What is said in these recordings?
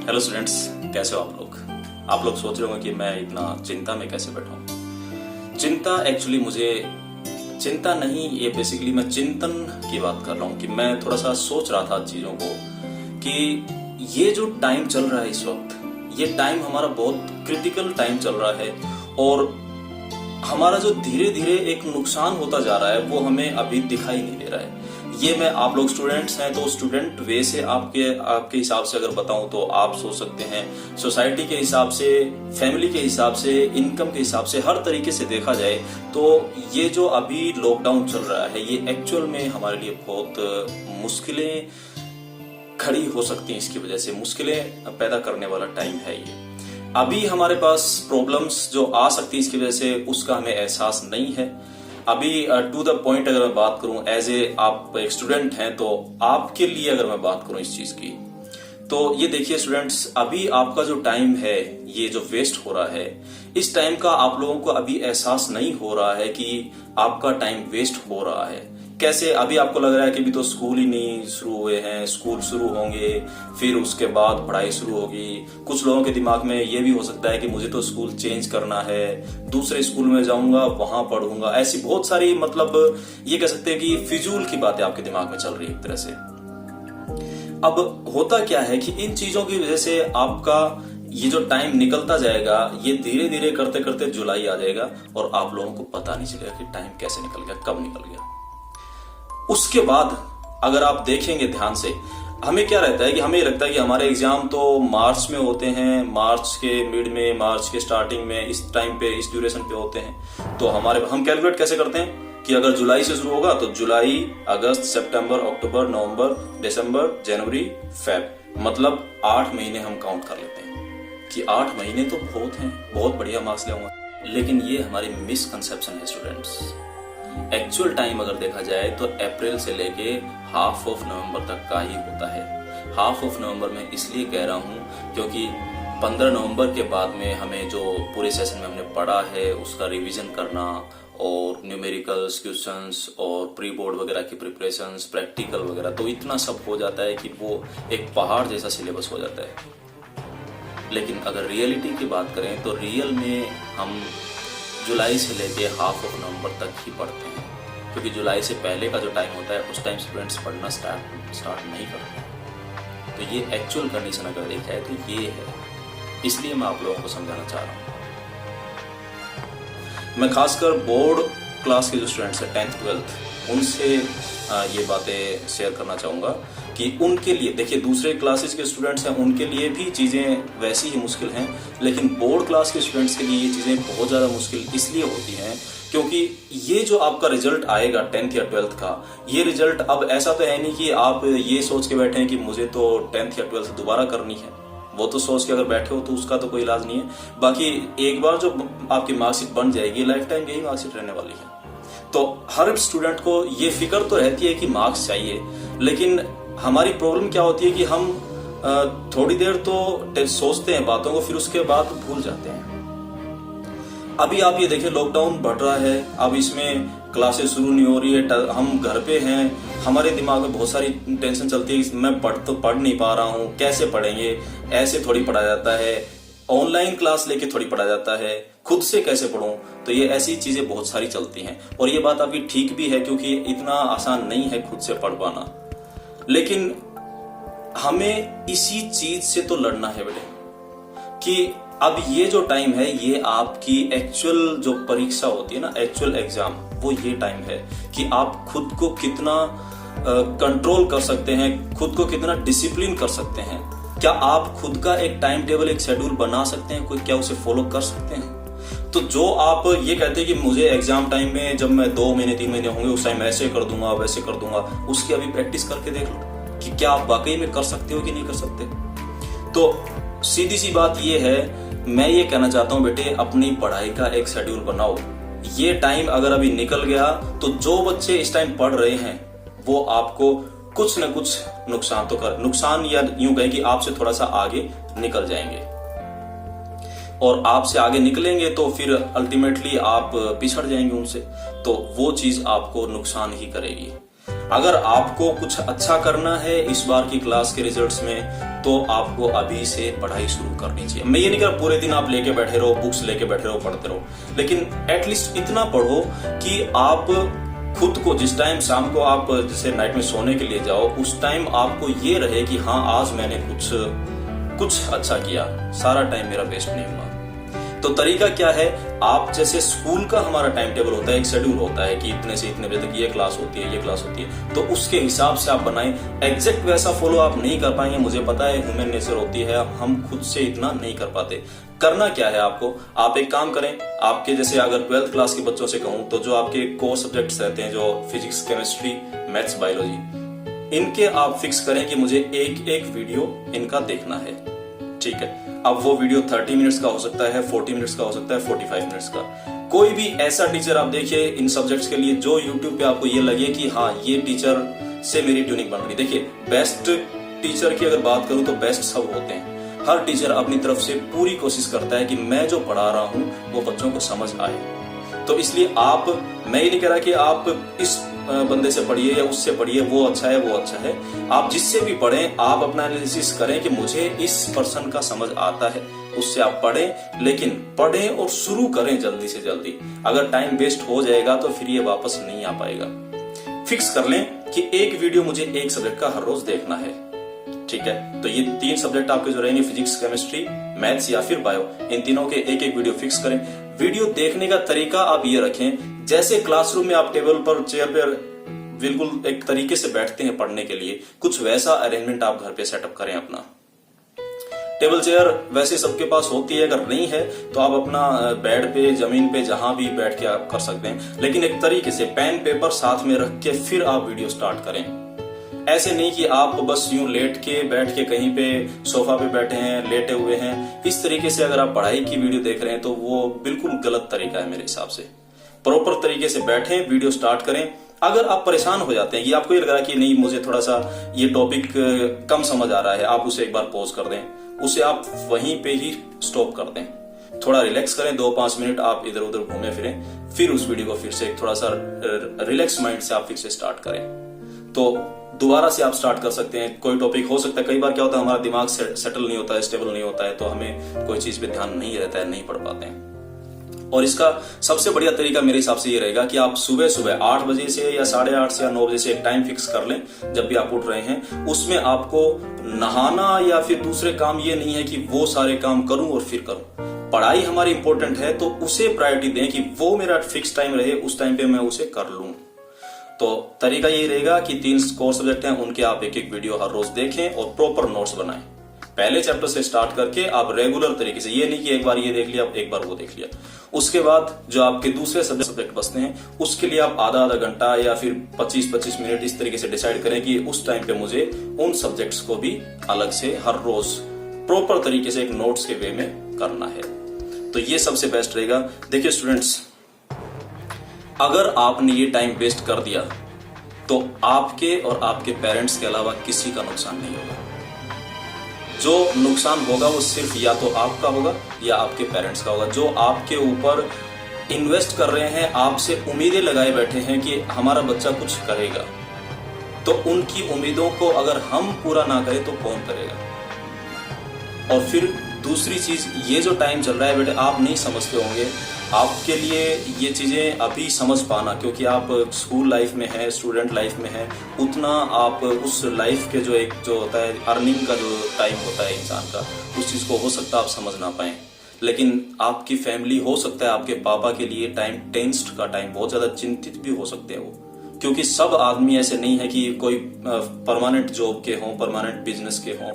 Hello students, कैसे हो आप लोग सोच रहे होंगे कि मैं इतना चिंता में कैसे बैठा हूँ। चिंता एक्चुअली मुझे चिंता नहीं, ये बेसिकली मैं चिंतन की बात कर रहा हूँ कि मैं थोड़ा सा सोच रहा था चीजों को कि ये जो टाइम चल रहा है इस वक्त, ये टाइम हमारा बहुत क्रिटिकल टाइम चल रहा है और हमारा जो धीरे धीरे एक नुकसान होता जा रहा है वो हमें अभी दिखाई नहीं दे रहा है। ये मैं आप लोग स्टूडेंट्स हैं तो स्टूडेंट वे से आपके हिसाब से अगर बताऊं तो आप सोच सकते हैं, सोसाइटी के हिसाब से, फैमिली के हिसाब से, इनकम के हिसाब से, हर तरीके से देखा जाए तो ये जो अभी लॉकडाउन चल रहा है ये एक्चुअल में हमारे लिए बहुत मुश्किलें खड़ी हो सकती हैं। इसकी वजह से मुश्किलें पैदा करने वाला टाइम है ये। अभी हमारे पास प्रॉब्लम्स जो आ सकती है इसकी वजह से उसका हमें एहसास नहीं है। अभी टू द पॉइंट अगर मैं बात करूं, एज ए आप एक स्टूडेंट हैं तो आपके लिए अगर मैं बात करूं इस चीज की, तो ये देखिए स्टूडेंट्स, अभी आपका जो टाइम है ये जो वेस्ट हो रहा है, इस टाइम का आप लोगों को अभी एहसास नहीं हो रहा है कि आपका टाइम वेस्ट हो रहा है। कैसे? अभी आपको लग रहा है कि अभी तो स्कूल ही नहीं शुरू हुए हैं, स्कूल शुरू होंगे फिर उसके बाद पढ़ाई शुरू होगी। कुछ लोगों के दिमाग में ये भी हो सकता है कि मुझे तो स्कूल चेंज करना है, दूसरे स्कूल में जाऊंगा, वहां पढ़ूंगा। ऐसी बहुत सारी मतलब ये कह सकते हैं कि फिजूल की बातें आपके दिमाग में चल रही है एक तरह से। अब होता क्या है कि इन चीजों की वजह से आपका ये जो टाइम निकलता जाएगा, ये धीरे धीरे करते करते जुलाई आ जाएगा और आप लोगों को पता नहीं चलेगा कि टाइम कैसे निकल गया, कब निकल गया। उसके बाद अगर आप देखेंगे ध्यान से, हमें क्या रहता है कि हमें लगता है कि हमारे एग्जाम तो मार्च में होते हैं, मार्च के मिड में, मार्च के स्टार्टिंग में, इस टाइम पे, इस ड्यूरेशन पे होते हैं। तो हम कैलकुलेट कैसे करते हैं कि अगर जुलाई से शुरू होगा तो जुलाई, अगस्त, सितंबर, अक्टूबर, नवंबर, दिसंबर, जनवरी, फेब, मतलब 8 महीने हम काउंट कर लेते हैं कि 8 महीने तो बहुत हैं, बहुत बढ़िया मार्क्स ले आऊंगा। लेकिन ये हमारी मिसकंसेप्शन है स्टूडेंट्स। एक्चुअल टाइम अगर देखा जाए तो अप्रैल से लेके हाफ ऑफ नवंबर तक का ही होता है। हाफ ऑफ नवंबर में इसलिए कह रहा हूँ क्योंकि 15 नवंबर के बाद में हमें जो पूरे सेशन में हमने पढ़ा है उसका रिवीजन करना और न्यूमेरिकल्स, क्वेश्चंस और प्री बोर्ड वगैरह की प्रिपरेशंस, प्रैक्टिकल वगैरह, तो इतना सब हो जाता है कि वो एक पहाड़ जैसा सिलेबस हो जाता है। लेकिन अगर रियलिटी की बात करें तो रियल में हम जुलाई से लेके हाफ ऑफ नवंबर तक ही पढ़ते हैं, क्योंकि जुलाई से पहले का जो टाइम होता है उस टाइम स्टूडेंट्स पढ़ना स्टार्ट नहीं करते। तो ये एक्चुअल कंडीशन अगर देखा है तो ये है, इसलिए मैं आप लोगों को समझाना चाह रहा हूँ। मैं खासकर बोर्ड क्लास के जो स्टूडेंट्स हैं 10th 12th, उनसे ये बातें शेयर करना चाहूँगा कि उनके लिए, देखिए दूसरे क्लासेस के स्टूडेंट्स हैं उनके लिए भी चीज़ें वैसी ही मुश्किल हैं, लेकिन बोर्ड क्लास के स्टूडेंट्स के लिए ये चीज़ें बहुत ज़्यादा मुश्किल इसलिए होती हैं क्योंकि ये जो आपका रिजल्ट आएगा 10th या 12th का, ये रिजल्ट अब ऐसा तो है नहीं कि आप ये सोच के बैठे हैं कि मुझे तो 10th या 12th दोबारा करनी है। वो तो सोच के अगर बैठे हो तो उसका तो कोई इलाज नहीं है। बाकी एक बार जो आपकी मार्कशीट बन जाएगी, लाइफ टाइम यही मार्कशीट रहने वाली है। तो हर स्टूडेंट को ये फिक्र तो रहती है कि मार्क्स चाहिए, लेकिन हमारी प्रॉब्लम क्या होती है कि हम थोड़ी देर तो सोचते हैं बातों को, फिर उसके बाद भूल जाते हैं। अभी आप ये देखिए लॉकडाउन बढ़ रहा है, अब इसमें क्लासेस शुरू नहीं हो रही है, हम घर पे हैं, हमारे दिमाग में बहुत सारी टेंशन चलती है कि मैं पढ़ नहीं पा रहा हूँ, कैसे पढ़ेंगे, ऐसे थोड़ी पढ़ा जाता है, ऑनलाइन क्लास लेके थोड़ी पढ़ा जाता है, खुद से कैसे पढ़ूं। तो ये ऐसी चीजें बहुत सारी चलती हैं और ये बात आपकी ठीक भी है क्योंकि इतना आसान नहीं है खुद से पढ़ पाना। लेकिन हमें इसी चीज से तो लड़ना है बेटे कि अब ये जो टाइम है ये आपकी एक्चुअल जो परीक्षा होती है ना, एक्चुअल एग्जाम, वो ये टाइम है कि आप खुद को कितना कंट्रोल कर सकते हैं, खुद को कितना डिसिप्लिन कर सकते हैं। क्या आप खुद का एक टाइम टेबल, एक शेड्यूल बना सकते हैं? कोई क्या उसे फॉलो कर सकते हैं? तो जो आप ये कहते हैं कि मुझे एग्जाम टाइम में जब मैं 2 महीने 3 महीने होंगे उस टाइम ऐसे कर दूंगा, वैसे कर दूंगा, उसकी अभी प्रैक्टिस करके देख लो कि क्या आप वाकई में कर सकते हो कि नहीं कर सकते। तो सीधी सी बात ये है, मैं ये कहना चाहता हूँ बेटे, अपनी पढ़ाई का एक शेड्यूल बनाओ। ये टाइम अगर अभी निकल गया तो जो बच्चे इस टाइम पढ़ रहे हैं वो आपको कुछ न कुछ नुकसान या यूं कहें कि आपसे थोड़ा सा आगे निकल जाएंगे, और आपसे आगे निकलेंगे तो फिर अल्टीमेटली आप पिछड़ जाएंगे उनसे, तो वो चीज आपको नुकसान ही करेगी। अगर आपको कुछ अच्छा करना है इस बार की क्लास के रिजल्ट्स में, तो आपको अभी से पढ़ाई शुरू करनी चाहिए। मैं ये नहीं कह रहा पूरे दिन आप लेके बैठे रहो, बुक्स लेके बैठे रहो, पढ़ते रहो, लेकिन एटलीस्ट इतना पढ़ो कि आप खुद को जिस टाइम शाम को आप जैसे नाइट में सोने के लिए जाओ, उस टाइम आपको ये रहे कि हाँ आज मैंने कुछ अच्छा किया, सारा टाइम मेरा वेस्ट नहीं हुआ। तो तरीका क्या है, आप जैसे स्कूल का हमारा टाइम टेबल होता है, एक शेड्यूल होता है कि इतने से इतने बजे तक ये क्लास होती है, ये क्लास होती है, तो उसके हिसाब से आप बनाएं। एग्जैक्ट वैसा फॉलो आप नहीं कर पाएंगे, मुझे पता है, ह्यूमन नेचर होती है, हम खुद से इतना नहीं कर पाते। करना क्या है आपको, आप एक काम करें, आपके जैसे अगर 12th क्लास के बच्चों से कहूं तो जो आपके कोर सब्जेक्ट्स रहते हैं, जो फिजिक्स, केमिस्ट्री, मैथ्स, बायोलॉजी, इनके आप फिक्स करें कि मुझे एक एक वीडियो इनका देखना है। ठीक है, अब वो वीडियो 30 मिनट्स का हो सकता है, 40 मिनट्स का हो सकता है, 45 मिनट्स का। कोई भी ऐसा टीचर आप देखिए इन सब्जेक्ट्स के लिए जो यूट्यूब पे आपको ये लगे कि हाँ ये टीचर से मेरी ट्यूनिंग बन रही। देखिए बेस्ट टीचर की अगर बात करूं तो बेस्ट सब होते हैं। हर टीचर अपनी तरफ से पूरी कोशिश करता है कि मैं जो पढ़ा रहा हूं वो बच्चों को समझ आए। तो इसलिए मैं ये नहीं कह रहा कि आप इस बंदे से पढ़िए या उससे पढ़िए, वो अच्छा है वो अच्छा है, आप जिससे भी पढ़ें आप अपना एनालिसिस करें कि मुझे इस पर्सन का समझ आता है, उससे आप पढ़ें, लेकिन पढ़ें और शुरू करें जल्दी से जल्दी। अगर टाइम वेस्ट हो जाएगा तो फिर ये वापस नहीं आ पाएगा। फिक्स कर लें कि एक वीडियो मुझे एक सब्जेक्ट का हर रोज देखना है। ठीक है, तो ये 3 सब्जेक्ट आपके जो रहेंगे, फिजिक्स, केमिस्ट्री, मैथ्स या फिर बायो, इन तीनों के एक एक वीडियो फिक्स करें। वीडियो देखने का तरीका आप ये रखें जैसे क्लासरूम में आप टेबल पर, चेयर पर बिल्कुल एक तरीके से बैठते हैं पढ़ने के लिए, कुछ वैसा अरेंजमेंट आप घर पे सेटअप करें अपना। टेबल चेयर वैसे सबके पास होती है, अगर नहीं है तो आप अपना बेड पे, जमीन पे, जहां भी बैठ के आप कर सकते हैं, लेकिन एक तरीके से पेन पेपर साथ में रख के फिर आप वीडियो स्टार्ट करें। ऐसे नहीं कि आप बस यूं लेट के बैठ के कहीं पे सोफा पे बैठे हैं, लेटे हुए हैं। इस तरीके से अगर आप पढ़ाई की वीडियो देख रहे हैं तो वो बिल्कुल गलत तरीका है मेरे हिसाब से। प्रॉपर तरीके से बैठें, वीडियो स्टार्ट करें। अगर आप परेशान हो जाते हैं कि आपको ये लग रहा है कि नहीं मुझे थोड़ा सा ये टॉपिक कम समझ आ रहा है, आप उसे एक बार पॉज कर दें, उसे आप वहीं पे ही स्टॉप कर दें, थोड़ा रिलैक्स करें, 2-5 मिनट आप इधर उधर घूमे फिरें, फिर उस वीडियो को फिर से थोड़ा सा रिलैक्स माइंड से आप फिर से स्टार्ट करें, तो दोबारा से आप स्टार्ट कर सकते हैं। कोई टॉपिक हो सकता है, कई बार क्या होता है हमारा दिमाग सेटल नहीं होता है, स्टेबल नहीं होता है, तो हमें कोई चीज पे ध्यान नहीं रहता है, नहीं पढ़ पाते हैं। और इसका सबसे बढ़िया तरीका मेरे हिसाब से ये रहेगा कि आप सुबह सुबह 8 बजे से या 8:30 से या 9 बजे से एक टाइम फिक्स कर लें जब भी आप उठ रहे हैं। उसमें आपको नहाना या फिर दूसरे काम ये नहीं है कि वो सारे काम करूं और फिर करूं। पढ़ाई हमारी इंपॉर्टेंट है तो उसे प्रायोरिटी दें कि वो मेरा फिक्स टाइम रहे, उस टाइम पे मैं उसे कर लूं। तो तरीका यही रहेगा कि 3 कोर सब्जेक्ट हैं, उनके आप एक एक वीडियो हर रोज देखें और प्रॉपर नोट्स बनाएं। पहले चैप्टर से स्टार्ट करके आप रेगुलर तरीके से, ये नहीं कि एक बार ये देख लिया एक बार वो देख लिया। उसके बाद जो आपके दूसरे सब्जेक्ट बचते हैं उसके लिए आप आधा घंटा या फिर 25-25 मिनट इस तरीके से डिसाइड करें कि उस टाइम पे मुझे उन सब्जेक्ट्स को भी अलग से हर रोज प्रॉपर तरीके से एक नोट्स के वे में करना है। तो ये सबसे बेस्ट रहेगा। देखिए स्टूडेंट्स, अगर आपने ये टाइम वेस्ट कर दिया तो आपके और आपके पेरेंट्स के अलावा किसी का नुकसान नहीं होगा। जो नुकसान होगा वो सिर्फ या तो आपका होगा या आपके पेरेंट्स का होगा, जो आपके ऊपर इन्वेस्ट कर रहे हैं, आपसे उम्मीदें लगाए बैठे हैं कि हमारा बच्चा कुछ करेगा। तो उनकी उम्मीदों को अगर हम पूरा ना करें तो कौन करेगा। और फिर दूसरी चीज, ये जो टाइम चल रहा है बेटे, आप नहीं समझते होंगे, आपके लिए ये चीजें अभी समझ पाना, क्योंकि आप स्कूल लाइफ में है, स्टूडेंट लाइफ में है, उतना आप उस लाइफ के जो होता है अर्निंग का जो टाइम होता है इंसान का, उस चीज को हो सकता है आप समझ ना पाए। लेकिन आपकी फैमिली, हो सकता है आपके पापा के लिए टाइम, टेंस्ड का टाइम, बहुत ज्यादा चिंतित भी हो सकते हैं वो, क्योंकि सब आदमी ऐसे नहीं है कि कोई परमानेंट जॉब के हों, परमानेंट बिजनेस के हों।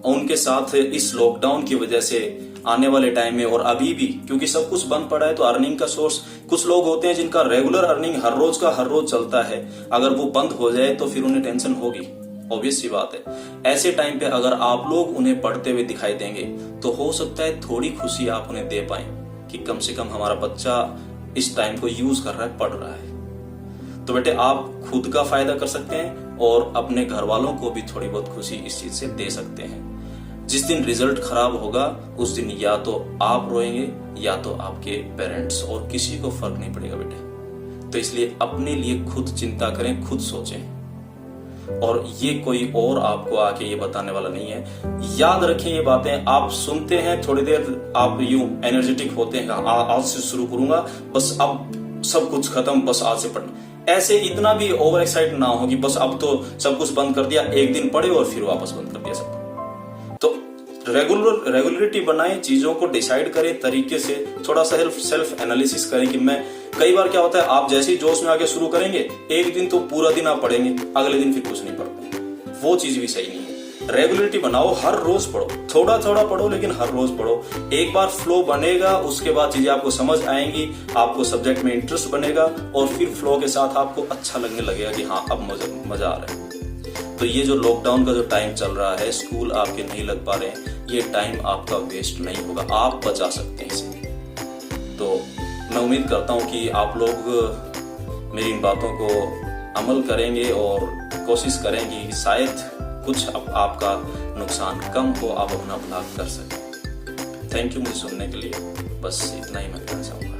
उनके साथ इस लॉकडाउन की वजह से आने वाले टाइम में और अभी भी, क्योंकि सब कुछ बंद पड़ा है, तो अर्निंग का सोर्स, कुछ लोग होते हैं जिनका रेगुलर अर्निंग हर रोज का हर रोज चलता है, अगर वो बंद हो जाए तो फिर उन्हें टेंशन होगी, ऑब्वियस सी बात है। ऐसे टाइम पे अगर आप लोग उन्हें पढ़ते हुए दिखाई देंगे तो हो सकता है थोड़ी खुशी आप उन्हें दे पाए कि कम से कम हमारा बच्चा इस टाइम को यूज कर रहा है, पढ़ रहा है। तो बेटे आप खुद का फायदा कर सकते हैं और अपने घर वालों को भी थोड़ी बहुत खुशी इस चीज से दे सकते हैं। जिस दिन रिजल्ट खराब होगा उस दिन या तो आप रोएंगे या तो आपके पेरेंट्स, और किसी को फर्क नहीं पड़ेगा बेटे। तो इसलिए अपने लिए खुद चिंता करें, खुद सोचें। और ये कोई और आपको आके ये बताने वाला नहीं है। याद रखें ये बातें, आप सुनते हैं थोड़ी देर, आप यूं एनर्जेटिक होते हैं, आज से शुरू करूंगा, बस अब सब कुछ खत्म, बस आज से पढ़ना। ऐसे इतना भी ओवर एक्साइट ना हो कि बस अब तो सब कुछ बंद कर दिया, एक दिन पढ़े और फिर वापस बंद कर दिया सब। तो रेगुलरिटी बनाएं, चीजों को डिसाइड करें तरीके से, थोड़ा सा सेल्फ एनालिसिस करें कि मैं, कई बार क्या होता है आप जैसे ही जोश में आके शुरू करेंगे, एक दिन तो पूरा दिन आप पढ़ेंगे, अगले दिन फिर कुछ नहीं पढ़ पाएंगे, वो चीज भी सही नहीं है। रेगुलरिटी बनाओ, हर रोज पढ़ो, थोड़ा थोड़ा पढ़ो लेकिन हर रोज पढ़ो। एक बार फ्लो बनेगा, उसके बाद चीजें आपको समझ आएंगी, आपको सब्जेक्ट में इंटरेस्ट बनेगा और फिर फ्लो के साथ आपको अच्छा लगने लगेगा कि हाँ अब मजा आ रहा है। तो ये जो लॉकडाउन का जो टाइम चल रहा है, स्कूल आपके नहीं लग पा रहे हैं, ये टाइम आपका वेस्ट नहीं होगा, आप बचा सकते हैं इसे। तो मैं उम्मीद करता हूँ कि आप लोग मेरी इन बातों को अमल करेंगे और कोशिश करेंगे कि शायद कुछ आपका नुकसान कम हो, आप अपना भला कर सकें। थैंक यू मुझे सुनने के लिए, बस इतना ही मैं कहना चाहूँगा।